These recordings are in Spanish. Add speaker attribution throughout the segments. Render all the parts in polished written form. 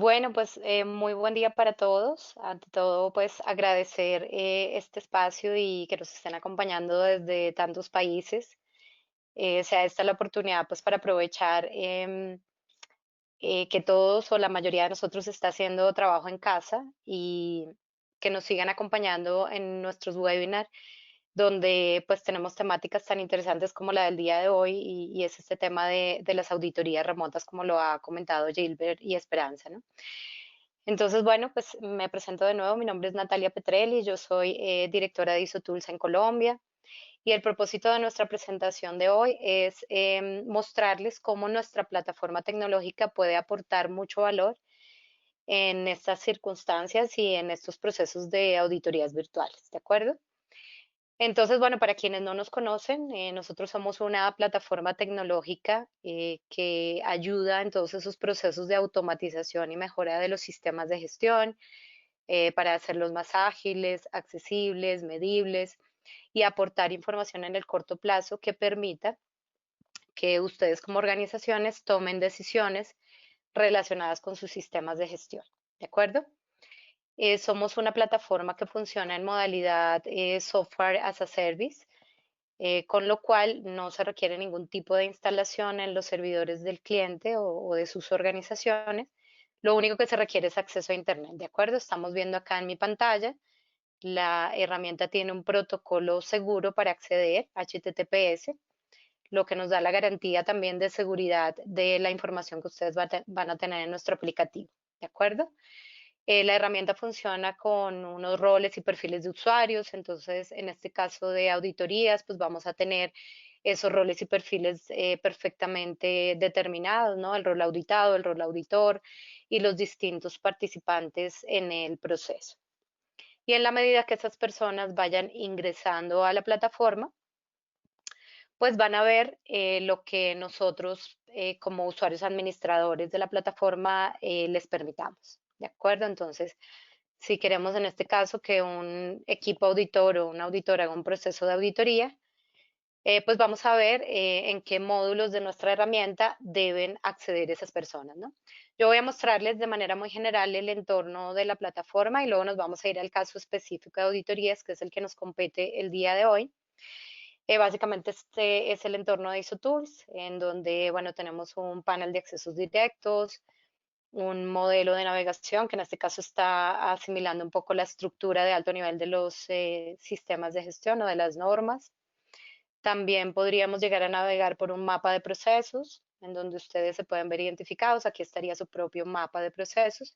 Speaker 1: Bueno, pues muy buen día para todos. Ante todo, pues agradecer este espacio y que nos estén acompañando desde tantos países. Sea esta la oportunidad pues para aprovechar que todos o la mayoría de nosotros está haciendo trabajo en casa y que nos sigan acompañando en nuestros webinars donde pues tenemos temáticas tan interesantes como la del día de hoy y es este tema de las auditorías remotas como lo ha comentado Gilbert y Esperanza, ¿no? Entonces, bueno, pues me presento de nuevo. Mi nombre es Natalia Petrelli, yo soy directora de ISOTools en Colombia y el propósito de nuestra presentación de hoy es mostrarles cómo nuestra plataforma tecnológica puede aportar mucho valor en estas circunstancias y en estos procesos de auditorías virtuales, ¿de acuerdo? Entonces, bueno, para quienes no nos conocen, nosotros somos una plataforma tecnológica que ayuda en todos esos procesos de automatización y mejora de los sistemas de gestión para hacerlos más ágiles, accesibles, medibles y aportar información en el corto plazo que permita que ustedes como organizaciones tomen decisiones relacionadas con sus sistemas de gestión. ¿De acuerdo? Somos una plataforma que funciona en modalidad software as a service, con lo cual no se requiere ningún tipo de instalación en los servidores del cliente o de sus organizaciones. Lo único que se requiere es acceso a Internet, ¿de acuerdo? Estamos viendo acá en mi pantalla, la herramienta tiene un protocolo seguro para acceder, HTTPS, lo que nos da la garantía también de seguridad de la información que ustedes van a tener en nuestro aplicativo, ¿de acuerdo? La herramienta funciona con unos roles y perfiles de usuarios, entonces en este caso de auditorías, pues vamos a tener esos roles y perfiles perfectamente determinados, ¿no? El rol auditado, el rol auditor y los distintos participantes en el proceso. Y en la medida que esas personas vayan ingresando a la plataforma, pues van a ver lo que nosotros como usuarios administradores de la plataforma les permitamos. ¿De acuerdo? Entonces, si queremos en este caso que un equipo auditor o un auditor haga un proceso de auditoría, pues vamos a ver en qué módulos de nuestra herramienta deben acceder esas personas, ¿no? Yo voy a mostrarles de manera muy general el entorno de la plataforma y luego nos vamos a ir al caso específico de auditorías, que es el que nos compete el día de hoy. Básicamente este es el entorno de ISOTools, en donde, bueno, tenemos un panel de accesos directos, un modelo de navegación que en este caso está asimilando un poco la estructura de alto nivel de los sistemas de gestión o de las normas. También podríamos llegar a navegar por un mapa de procesos, en donde ustedes se pueden ver identificados. Aquí estaría su propio mapa de procesos.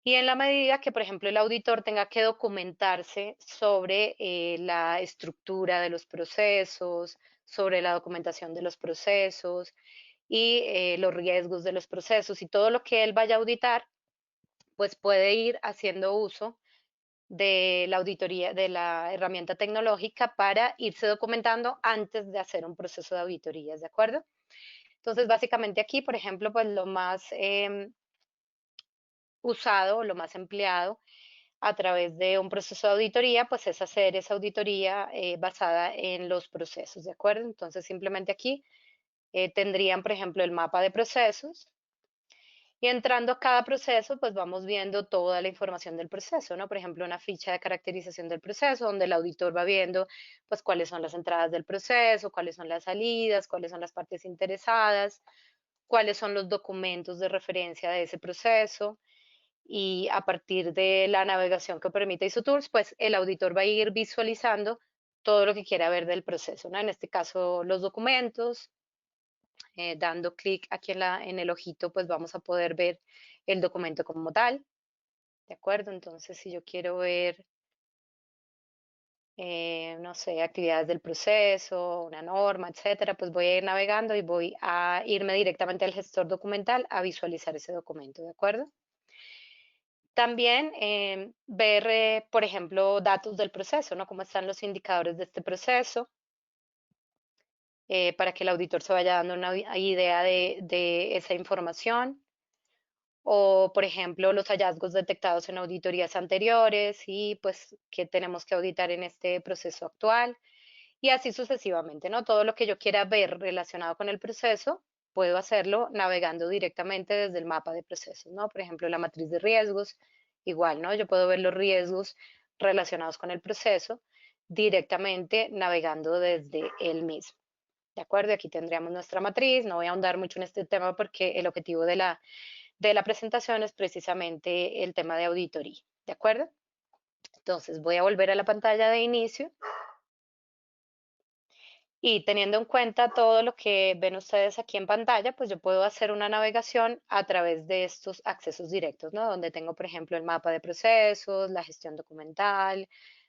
Speaker 1: Y en la medida que, por ejemplo, el auditor tenga que documentarse sobre la estructura de los procesos, sobre la documentación de los procesos y los riesgos de los procesos y todo lo que él vaya a auditar, pues puede ir haciendo uso de la auditoría, de la herramienta tecnológica para irse documentando antes de hacer un proceso de auditorías, ¿de acuerdo? Entonces, básicamente aquí, por ejemplo, pues lo más usado, lo más empleado a través de un proceso de auditoría, pues es hacer esa auditoría basada en los procesos, ¿de acuerdo? Entonces, simplemente aquí tendrían, por ejemplo, el mapa de procesos y entrando a cada proceso, pues vamos viendo toda la información del proceso, ¿no? Por ejemplo, una ficha de caracterización del proceso, donde el auditor va viendo, pues, cuáles son las entradas del proceso, cuáles son las salidas, cuáles son las partes interesadas, cuáles son los documentos de referencia de ese proceso, y a partir de la navegación que permite ISOTools, pues el auditor va a ir visualizando todo lo que quiera ver del proceso, ¿no? En este caso, los documentos, dando clic aquí en el ojito, pues vamos a poder ver el documento como tal, ¿de acuerdo? Entonces, si yo quiero ver, no sé, actividades del proceso, una norma, etcétera, pues voy a ir navegando y voy a irme directamente al gestor documental a visualizar ese documento, ¿de acuerdo? También ver, por ejemplo, datos del proceso, ¿no? Cómo están los indicadores de este proceso, para que el auditor se vaya dando una idea de esa información. O, por ejemplo, los hallazgos detectados en auditorías anteriores y pues qué tenemos que auditar en este proceso actual y así sucesivamente, ¿no? Todo lo que yo quiera ver relacionado con el proceso, puedo hacerlo navegando directamente desde el mapa de procesos, ¿no? Por ejemplo, la matriz de riesgos, igual, ¿no? Yo puedo ver los riesgos relacionados con el proceso directamente navegando desde el mismo. ¿De acuerdo? Aquí tendríamos nuestra matriz. No voy a ahondar mucho en este tema porque el objetivo de la presentación es precisamente el tema de auditoría. ¿De acuerdo? Entonces voy a volver a la pantalla de inicio y teniendo en cuenta todo lo que ven ustedes aquí en pantalla, pues yo puedo hacer una navegación a través de estos accesos directos, ¿no? Donde tengo, por ejemplo, el mapa de procesos, la gestión documental,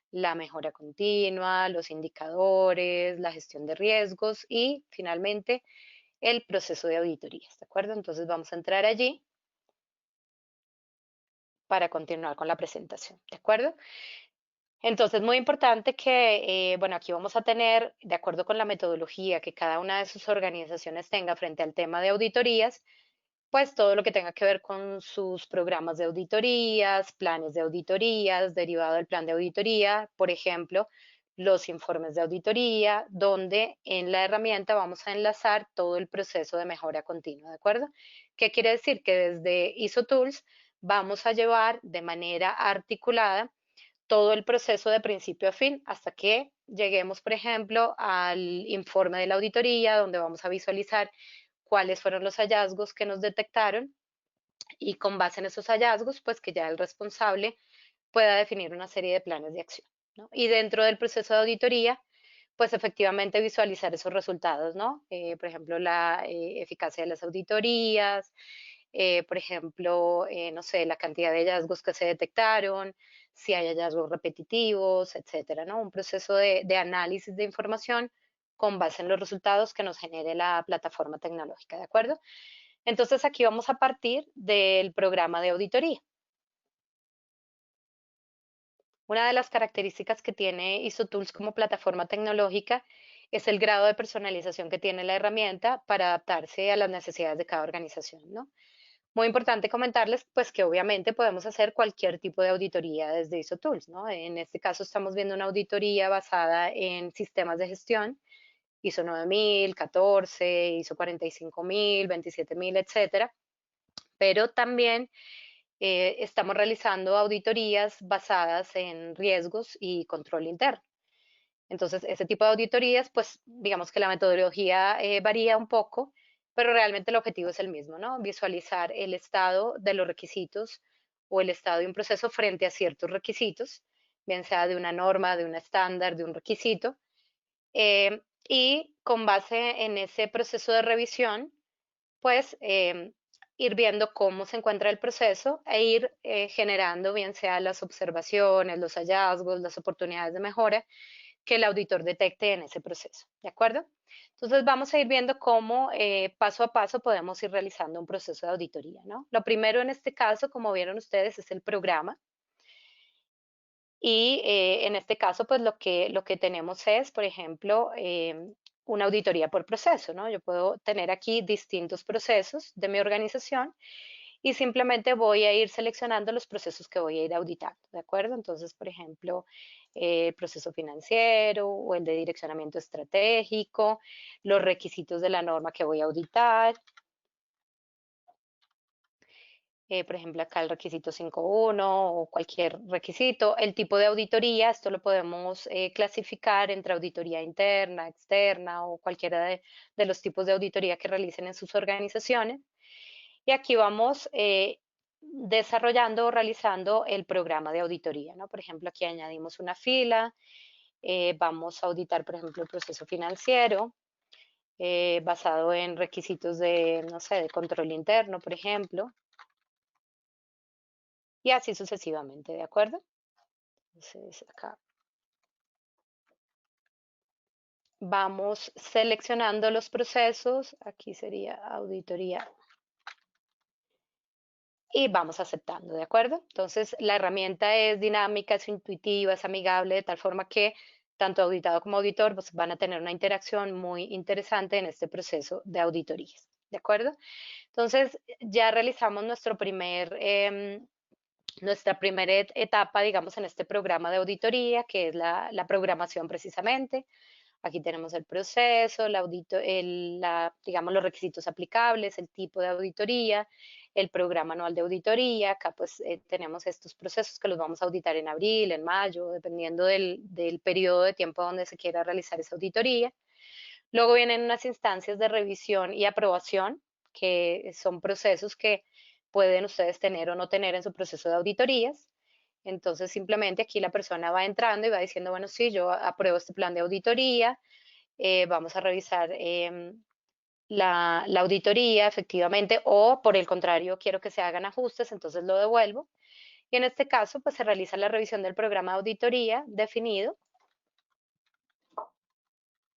Speaker 1: la mejora continua, los indicadores, la gestión de riesgos y finalmente el proceso de auditorías, ¿de acuerdo? Entonces vamos a entrar allí para continuar con la presentación, ¿de acuerdo? Entonces, muy importante que, bueno, aquí vamos a tener, de acuerdo con la metodología que cada una de sus organizaciones tenga frente al tema de auditorías, pues todo lo que tenga que ver con sus programas de auditorías, planes de auditorías, derivado del plan de auditoría, por ejemplo, los informes de auditoría, donde en la herramienta vamos a enlazar todo el proceso de mejora continua, ¿de acuerdo? ¿Qué quiere decir? Que desde ISO Tools vamos a llevar de manera articulada todo el proceso de principio a fin hasta que lleguemos, por ejemplo, al informe de la auditoría, donde vamos a visualizar cuáles fueron los hallazgos que nos detectaron y con base en esos hallazgos, pues que ya el responsable pueda definir una serie de planes de acción, ¿no? Y dentro del proceso de auditoría, pues efectivamente visualizar esos resultados, ¿no? Por ejemplo, la eficacia de las auditorías, por ejemplo, no sé, la cantidad de hallazgos que se detectaron, si hay hallazgos repetitivos, etcétera, ¿no? Un proceso de análisis de información con base en los resultados que nos genere la plataforma tecnológica, ¿de acuerdo? Entonces aquí vamos a partir del programa de auditoría. Una de las características que tiene ISO Tools como plataforma tecnológica es el grado de personalización que tiene la herramienta para adaptarse a las necesidades de cada organización, ¿no? Muy importante comentarles, pues, que obviamente podemos hacer cualquier tipo de auditoría desde ISO Tools, ¿no? En este caso estamos viendo una auditoría basada en sistemas de gestión, ISO 9000, 14, ISO 45000, 27000, etcétera, pero también estamos realizando auditorías basadas en riesgos y control interno. Entonces, ese tipo de auditorías, pues digamos que la metodología varía un poco, pero realmente el objetivo es el mismo, ¿no? Visualizar el estado de los requisitos o el estado de un proceso frente a ciertos requisitos, bien sea de una norma, de un estándar, de un requisito, y con base en ese proceso de revisión, pues ir viendo cómo se encuentra el proceso e ir generando, bien sea las observaciones, los hallazgos, las oportunidades de mejora que el auditor detecte en ese proceso, ¿de acuerdo? Entonces vamos a ir viendo cómo paso a paso podemos ir realizando un proceso de auditoría, ¿no? Lo primero en este caso, como vieron ustedes, es el programa y en este caso, pues lo que tenemos es, por ejemplo, una auditoría por proceso, ¿no? Yo puedo tener aquí distintos procesos de mi organización y simplemente voy a ir seleccionando los procesos que voy a ir auditando, ¿de acuerdo? Entonces, por ejemplo, el proceso financiero o el de direccionamiento estratégico, los requisitos de la norma que voy a auditar, por ejemplo, acá el requisito 5.1 o cualquier requisito, el tipo de auditoría, esto lo podemos clasificar entre auditoría interna, externa o cualquiera de los tipos de auditoría que realicen en sus organizaciones. Y aquí vamos desarrollando o realizando el programa de auditoría, ¿no? Por ejemplo, aquí añadimos una fila, vamos a auditar, por ejemplo, el proceso financiero, basado en requisitos de, no sé, de control interno, por ejemplo, y así sucesivamente, ¿de acuerdo? Entonces, acá vamos seleccionando los procesos, aquí sería auditoría y vamos aceptando, ¿de acuerdo? Entonces, la herramienta es dinámica, es intuitiva, es amigable, de tal forma que tanto auditado como auditor pues, van a tener una interacción muy interesante en este proceso de auditorías, ¿de acuerdo? Entonces, ya realizamos nuestra primera etapa, digamos, en este programa de auditoría, que es la programación precisamente. Aquí tenemos el proceso, digamos, los requisitos aplicables, el tipo de auditoría, el programa anual de auditoría. Acá pues tenemos estos procesos que los vamos a auditar en abril, en mayo, dependiendo del periodo de tiempo donde se quiera realizar esa auditoría. Luego vienen unas instancias de revisión y aprobación, que son procesos que pueden ustedes tener o no tener en su proceso de auditorías. Entonces, simplemente aquí la persona va entrando y va diciendo, bueno, sí, yo apruebo este plan de auditoría, vamos a revisar la auditoría efectivamente, o por el contrario, quiero que se hagan ajustes, entonces lo devuelvo. Y en este caso, pues se realiza la revisión del programa de auditoría definido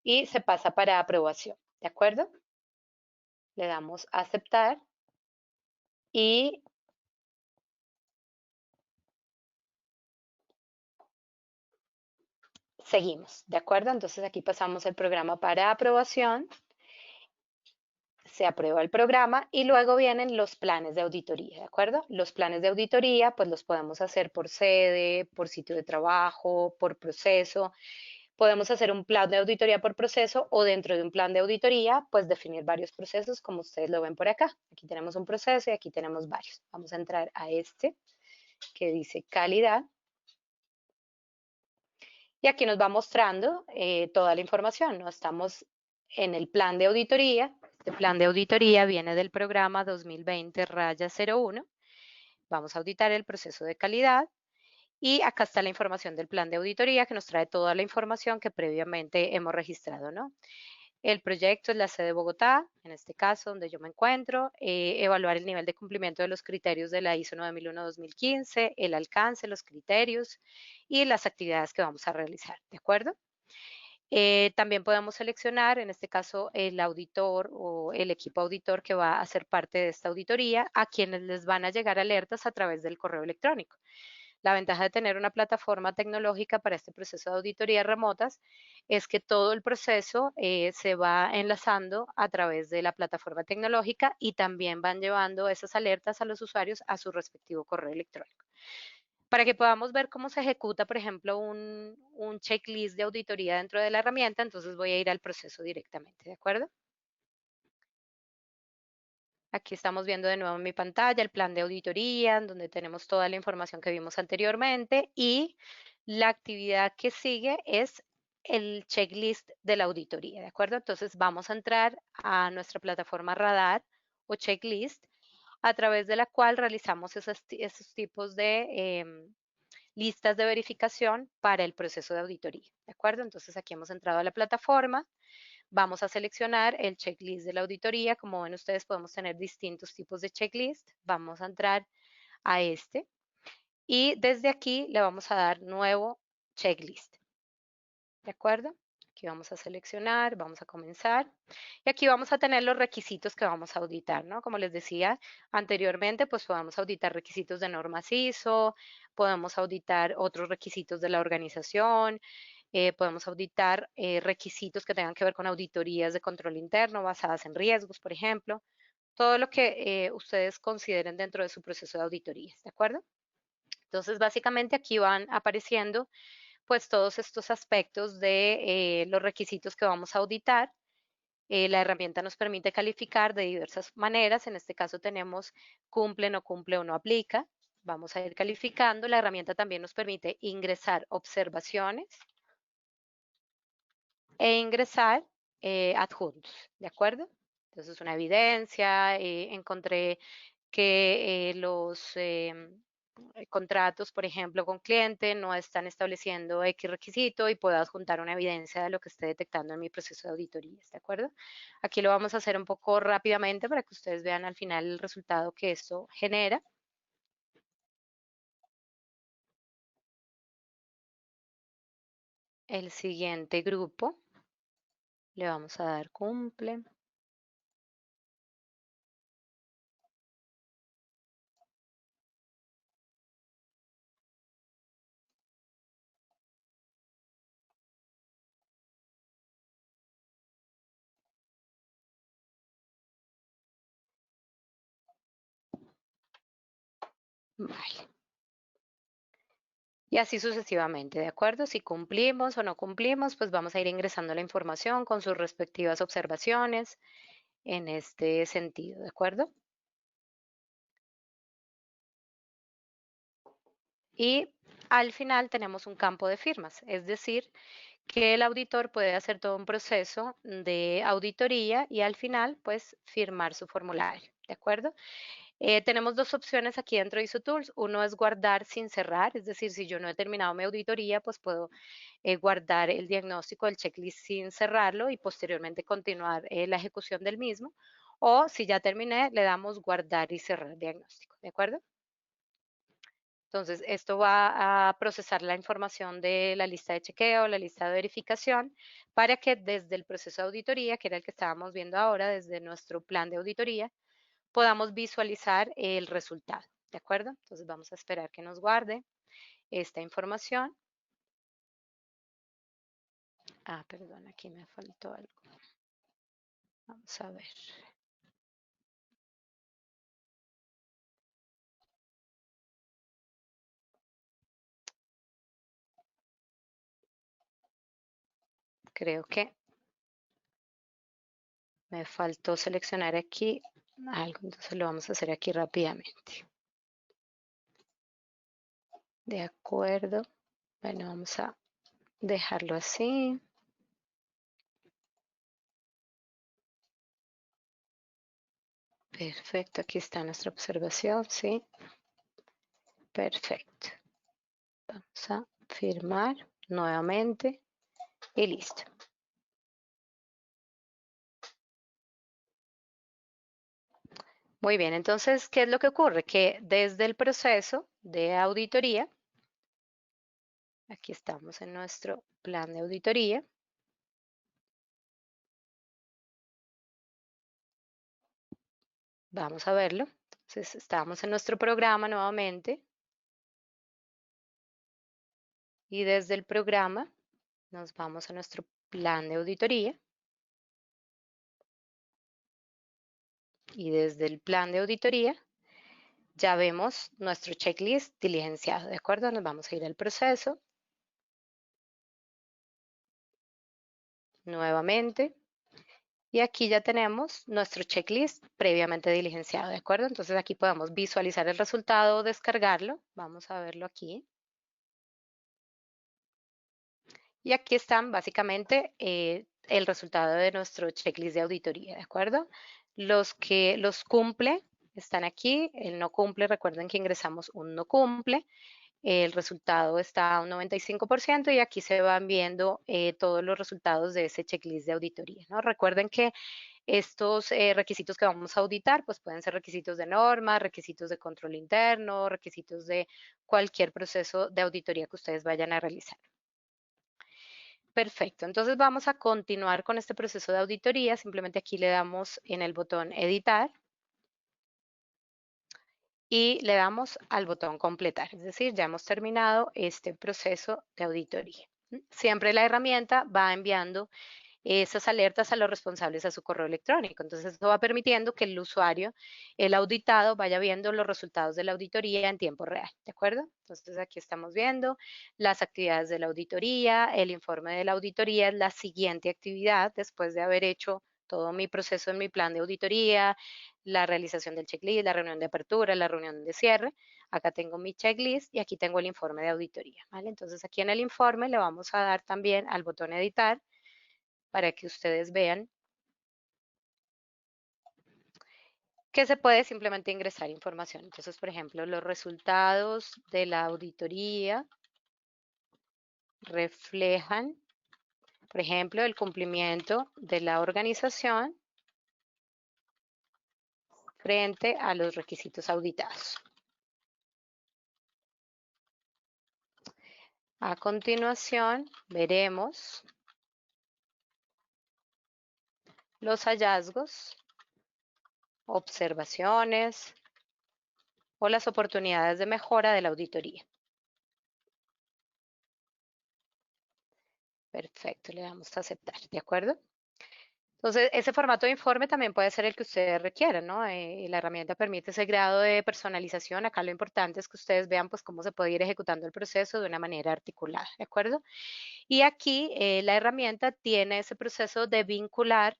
Speaker 1: y se pasa para aprobación, ¿de acuerdo? Le damos a aceptar y seguimos, ¿de acuerdo? Entonces aquí pasamos el programa para aprobación, se aprueba el programa y luego vienen los planes de auditoría, ¿de acuerdo? Los planes de auditoría pues los podemos hacer por sede, por sitio de trabajo, por proceso. Podemos hacer un plan de auditoría por proceso o dentro de un plan de auditoría pues definir varios procesos como ustedes lo ven por acá. Aquí tenemos un proceso y aquí tenemos varios. Vamos a entrar a este que dice calidad. Y aquí nos va mostrando toda la información, ¿no? Estamos en el plan de auditoría. Este plan de auditoría viene del programa 2020-01. Vamos a auditar el proceso de calidad. Y acá está la información del plan de auditoría que nos trae toda la información que previamente hemos registrado, ¿no? El proyecto es la sede de Bogotá, en este caso, donde yo me encuentro, evaluar el nivel de cumplimiento de los criterios de la ISO 9001-2015, el alcance, los criterios y las actividades que vamos a realizar, ¿de acuerdo? También podemos seleccionar, en este caso, el auditor o el equipo auditor que va a ser parte de esta auditoría, a quienes les van a llegar alertas a través del correo electrónico. La ventaja de tener una plataforma tecnológica para este proceso de auditorías remotas es que todo el proceso se va enlazando a través de la plataforma tecnológica y también van llevando esas alertas a los usuarios a su respectivo correo electrónico. Para que podamos ver cómo se ejecuta, por ejemplo, un checklist de auditoría dentro de la herramienta, entonces voy a ir al proceso directamente, ¿de acuerdo? Aquí estamos viendo de nuevo en mi pantalla el plan de auditoría, en donde tenemos toda la información que vimos anteriormente y la actividad que sigue es el checklist de la auditoría, ¿de acuerdo? Entonces vamos a entrar a nuestra plataforma Radar o checklist, a través de la cual realizamos esos tipos de listas de verificación para el proceso de auditoría, ¿de acuerdo? Entonces aquí hemos entrado a la plataforma, vamos a seleccionar el checklist de la auditoría. Como ven ustedes, podemos tener distintos tipos de checklist. Vamos a entrar a este y desde aquí le vamos a dar nuevo checklist. ¿De acuerdo? Aquí vamos a seleccionar, vamos a comenzar. Y aquí vamos a tener los requisitos que vamos a auditar, ¿no? Como les decía anteriormente, pues podemos auditar requisitos de normas ISO, podemos auditar otros requisitos de la organización, podemos auditar requisitos que tengan que ver con auditorías de control interno basadas en riesgos, por ejemplo. Todo lo que ustedes consideren dentro de su proceso de auditorías, ¿de acuerdo? Entonces, básicamente aquí van apareciendo pues todos estos aspectos de los requisitos que vamos a auditar. La herramienta nos permite calificar de diversas maneras. En este caso tenemos cumple, no cumple o no aplica. Vamos a ir calificando. La herramienta también nos permite ingresar observaciones e ingresar adjuntos, ¿de acuerdo? Entonces, una evidencia, encontré que los contratos, por ejemplo, con cliente no están estableciendo X requisito y puedo adjuntar una evidencia de lo que esté detectando en mi proceso de auditorías, ¿de acuerdo? Aquí lo vamos a hacer un poco rápidamente para que ustedes vean al final el resultado que esto genera. El siguiente grupo le vamos a dar cumple. Vale. Y así sucesivamente, ¿de acuerdo? Si cumplimos o no cumplimos, pues vamos a ir ingresando la información con sus respectivas observaciones en este sentido, ¿de acuerdo? Y al final tenemos un campo de firmas, es decir, que el auditor puede hacer todo un proceso de auditoría y al final, pues, firmar su formulario, ¿de acuerdo? Tenemos dos opciones aquí dentro de ISO Tools. Uno es guardar sin cerrar, es decir, si yo no he terminado mi auditoría, pues puedo guardar el diagnóstico del checklist sin cerrarlo y posteriormente continuar la ejecución del mismo. O si ya terminé, le damos guardar y cerrar diagnóstico, ¿de acuerdo? Entonces, esto va a procesar la información de la lista de chequeo, la lista de verificación, para que desde el proceso de auditoría, que era el que estábamos viendo ahora, desde nuestro plan de auditoría, podamos visualizar el resultado, ¿de acuerdo? Entonces, vamos a esperar que nos guarde esta información. Ah, perdón, aquí me faltó algo. Vamos a ver. Creo que me faltó seleccionar aquí algo, entonces lo vamos a hacer aquí rápidamente. De acuerdo. Bueno, vamos a dejarlo así. Perfecto, aquí está nuestra observación, sí. Perfecto. Vamos a firmar nuevamente y listo. Muy bien, entonces, ¿qué es lo que ocurre? Que desde el proceso de auditoría, aquí estamos en nuestro plan de auditoría, vamos a verlo. Entonces, estamos en nuestro programa nuevamente y desde el programa nos vamos a nuestro plan de auditoría y desde el plan de auditoría ya vemos nuestro checklist diligenciado, ¿de acuerdo? Nos vamos a ir al proceso nuevamente y aquí ya tenemos nuestro checklist previamente diligenciado, ¿de acuerdo? Entonces aquí podemos visualizar el resultado o descargarlo. Vamos a verlo aquí. Y aquí están básicamente el resultado de nuestro checklist de auditoría, ¿de acuerdo? Los que los cumple están aquí, el no cumple, recuerden que ingresamos un no cumple, el resultado está a un 95% y aquí se van viendo todos los resultados de ese checklist de auditoría, ¿no? Recuerden que estos requisitos que vamos a auditar, pues pueden ser requisitos de norma, requisitos de control interno, requisitos de cualquier proceso de auditoría que ustedes vayan a realizar. Perfecto, entonces vamos a continuar con este proceso de auditoría. Simplemente aquí le damos en el botón editar y le damos al botón completar, es decir, ya hemos terminado este proceso de auditoría. Siempre la herramienta va enviando esas alertas a los responsables a su correo electrónico. Entonces, esto va permitiendo que el usuario, el auditado, vaya viendo los resultados de la auditoría en tiempo real, ¿de acuerdo? Entonces, aquí estamos viendo las actividades de la auditoría, el informe de la auditoría es la siguiente actividad después de haber hecho todo mi proceso en mi plan de auditoría, la realización del checklist, la reunión de apertura, la reunión de cierre. Acá tengo mi checklist y aquí tengo el informe de auditoría, ¿vale? Entonces, aquí en el informe le vamos a dar también al botón editar para que ustedes vean que se puede simplemente ingresar información. Entonces, por ejemplo, los resultados de la auditoría reflejan, por ejemplo, el cumplimiento de la organización frente a los requisitos auditados. A continuación, veremos los hallazgos, observaciones o las oportunidades de mejora de la auditoría. Perfecto, le damos a aceptar, ¿de acuerdo? Entonces, ese formato de informe también puede ser el que ustedes requieran, ¿no? La herramienta permite ese grado de personalización. Acá lo importante es que ustedes vean pues cómo se puede ir ejecutando el proceso de una manera articulada, ¿de acuerdo? Y aquí la herramienta tiene ese proceso de vincular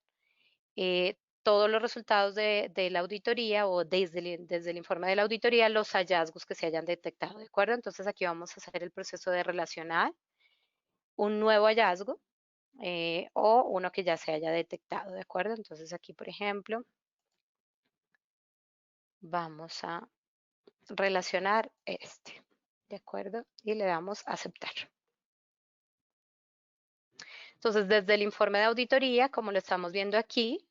Speaker 1: todos los resultados de la auditoría o desde el informe de la auditoría, los hallazgos que se hayan detectado, ¿de acuerdo? Entonces aquí vamos a hacer el proceso de relacionar un nuevo hallazgo o uno que ya se haya detectado, ¿de acuerdo? Entonces aquí, por ejemplo, vamos a relacionar este, ¿de acuerdo? Y le damos a aceptar. Entonces, desde el informe de auditoría, como lo estamos viendo aquí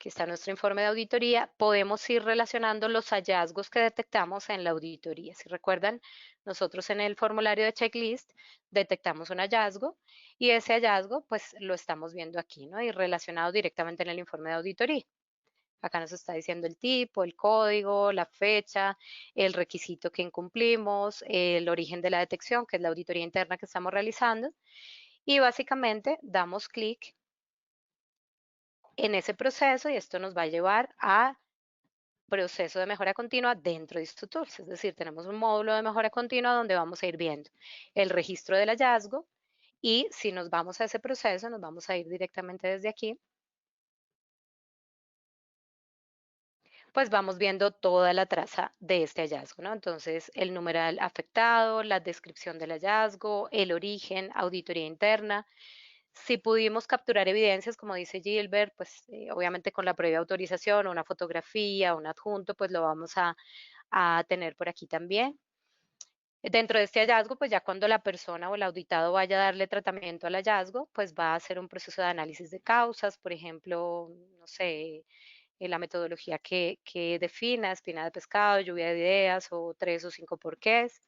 Speaker 1: está nuestro informe de auditoría, podemos ir relacionando los hallazgos que detectamos en la auditoría. Si recuerdan, nosotros en el formulario de checklist detectamos un hallazgo y ese hallazgo pues lo estamos viendo aquí, ¿no? Y relacionado directamente en el informe de auditoría. Acá nos está diciendo el tipo, el código, la fecha, el requisito que incumplimos, el origen de la detección, que es la auditoría interna que estamos realizando. Y básicamente damos clic en ese proceso y esto nos va a llevar a proceso de mejora continua dentro de InstaTools. Es decir, tenemos un módulo de mejora continua donde vamos a ir viendo el registro del hallazgo y si nos vamos a ese proceso, nos vamos a ir directamente desde aquí, pues vamos viendo toda la traza de este hallazgo, ¿no? Entonces, el numeral afectado, la descripción del hallazgo, el origen, auditoría interna. Si pudimos capturar evidencias, como dice Gilbert, pues obviamente con la previa autorización, una fotografía, un adjunto, pues lo vamos a tener por aquí también. Dentro de este hallazgo, pues ya cuando la persona o el auditado vaya a darle tratamiento al hallazgo, pues va a hacer un proceso de análisis de causas, por ejemplo, no sé, la metodología que defina, espina de pescado, lluvia de ideas o 3 o 5 porqués.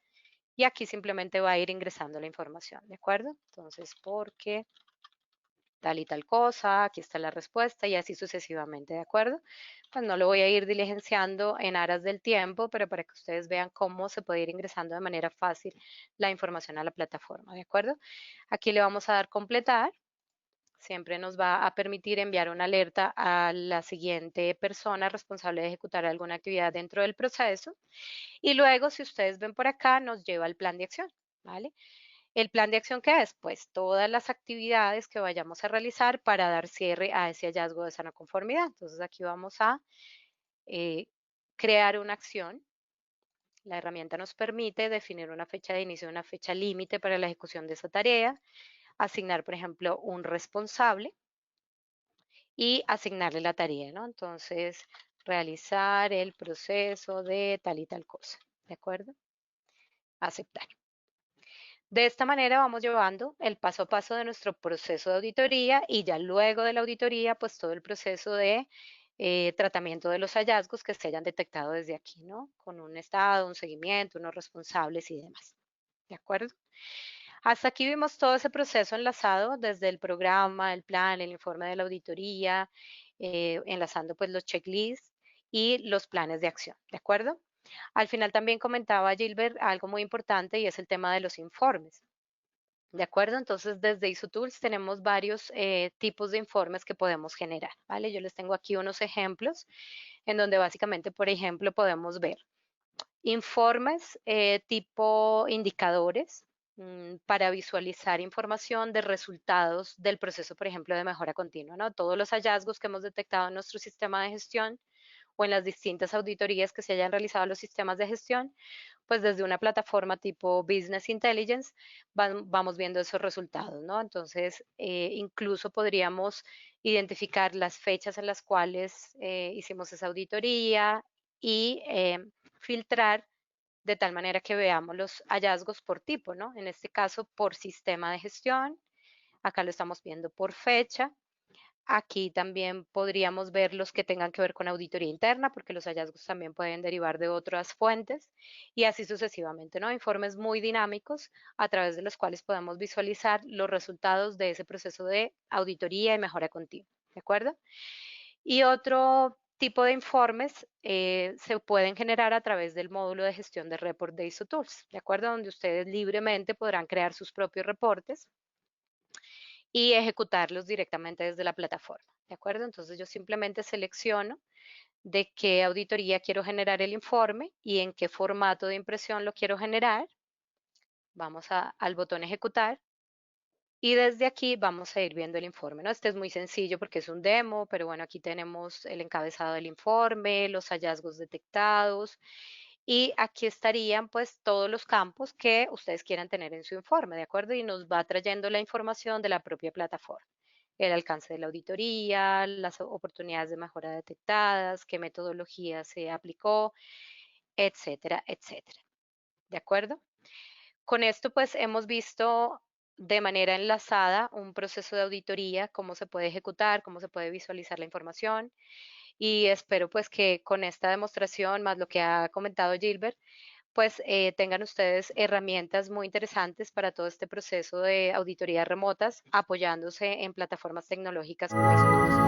Speaker 1: Y aquí simplemente va a ir ingresando la información, ¿de acuerdo? Entonces, ¿por qué? Tal y tal cosa, aquí está la respuesta y así sucesivamente, ¿de acuerdo? Pues no lo voy a ir diligenciando en aras del tiempo, pero para que ustedes vean cómo se puede ir ingresando de manera fácil la información a la plataforma, ¿de acuerdo? Aquí le vamos a dar completar. Siempre nos va a permitir enviar una alerta a la siguiente persona responsable de ejecutar alguna actividad dentro del proceso. Y luego, si ustedes ven por acá, nos lleva al plan de acción, ¿vale? ¿El plan de acción qué es? Pues todas las actividades que vayamos a realizar para dar cierre a ese hallazgo de sana conformidad. Entonces aquí vamos a eh, crear una acción. La herramienta nos permite definir una fecha de inicio y una fecha límite para la ejecución de esa tarea, asignar, por ejemplo, un responsable y asignarle la tarea, ¿no? Entonces, realizar el proceso de tal y tal cosa, ¿de acuerdo? Aceptar. De esta manera vamos llevando el paso a paso de nuestro proceso de auditoría y ya luego de la auditoría, pues todo el proceso de tratamiento de los hallazgos que se hayan detectado desde aquí, ¿no? Con un estado, un seguimiento, unos responsables y demás. ¿De acuerdo? Hasta aquí vimos todo ese proceso enlazado desde el programa, el plan, el informe de la auditoría, enlazando pues los checklists y los planes de acción. ¿De acuerdo? Al final también comentaba Gilbert algo muy importante y es el tema de los informes. ¿De acuerdo? Entonces, desde ISOTools tenemos varios tipos de informes que podemos generar, ¿vale? Yo les tengo aquí unos ejemplos en donde básicamente, por ejemplo, podemos ver informes tipo indicadores para visualizar información de resultados del proceso, por ejemplo, de mejora continua, ¿no? Todos los hallazgos que hemos detectado en nuestro sistema de gestión o en las distintas auditorías que se hayan realizado a los sistemas de gestión, pues desde una plataforma tipo Business Intelligence vamos viendo esos resultados, ¿no? Entonces, incluso podríamos identificar las fechas en las cuales hicimos esa auditoría y filtrar de tal manera que veamos los hallazgos por tipo, ¿no? En este caso, por sistema de gestión. Acá lo estamos viendo por fecha. Aquí también podríamos ver los que tengan que ver con auditoría interna, porque los hallazgos también pueden derivar de otras fuentes y así sucesivamente, ¿no? Informes muy dinámicos a través de los cuales podemos visualizar los resultados de ese proceso de auditoría y mejora continua, ¿de acuerdo? Y otro tipo de informes se pueden generar a través del módulo de gestión de report de ISOTools, ¿de acuerdo? Donde ustedes libremente podrán crear sus propios reportes y ejecutarlos directamente desde la plataforma. ¿de acuerdo? Entonces yo simplemente selecciono de qué auditoría quiero generar el informe y en qué formato de impresión lo quiero generar. Vamos al botón ejecutar y desde aquí vamos a ir viendo el informe, ¿no? Este es muy sencillo porque es un demo, pero bueno, aquí tenemos el encabezado del informe, los hallazgos detectados y aquí estarían pues todos los campos que ustedes quieran tener en su informe, ¿de acuerdo? Y nos va trayendo la información de la propia plataforma. El alcance de la auditoría, las oportunidades de mejora detectadas, qué metodología se aplicó, etcétera, etcétera. ¿De acuerdo? Con esto, pues hemos visto de manera enlazada un proceso de auditoría, cómo se puede ejecutar, cómo se puede visualizar la información y espero pues que con esta demostración, más lo que ha comentado Gilbert, pues tengan ustedes herramientas muy interesantes para todo este proceso de auditorías remotas, apoyándose en plataformas tecnológicas como Isotros.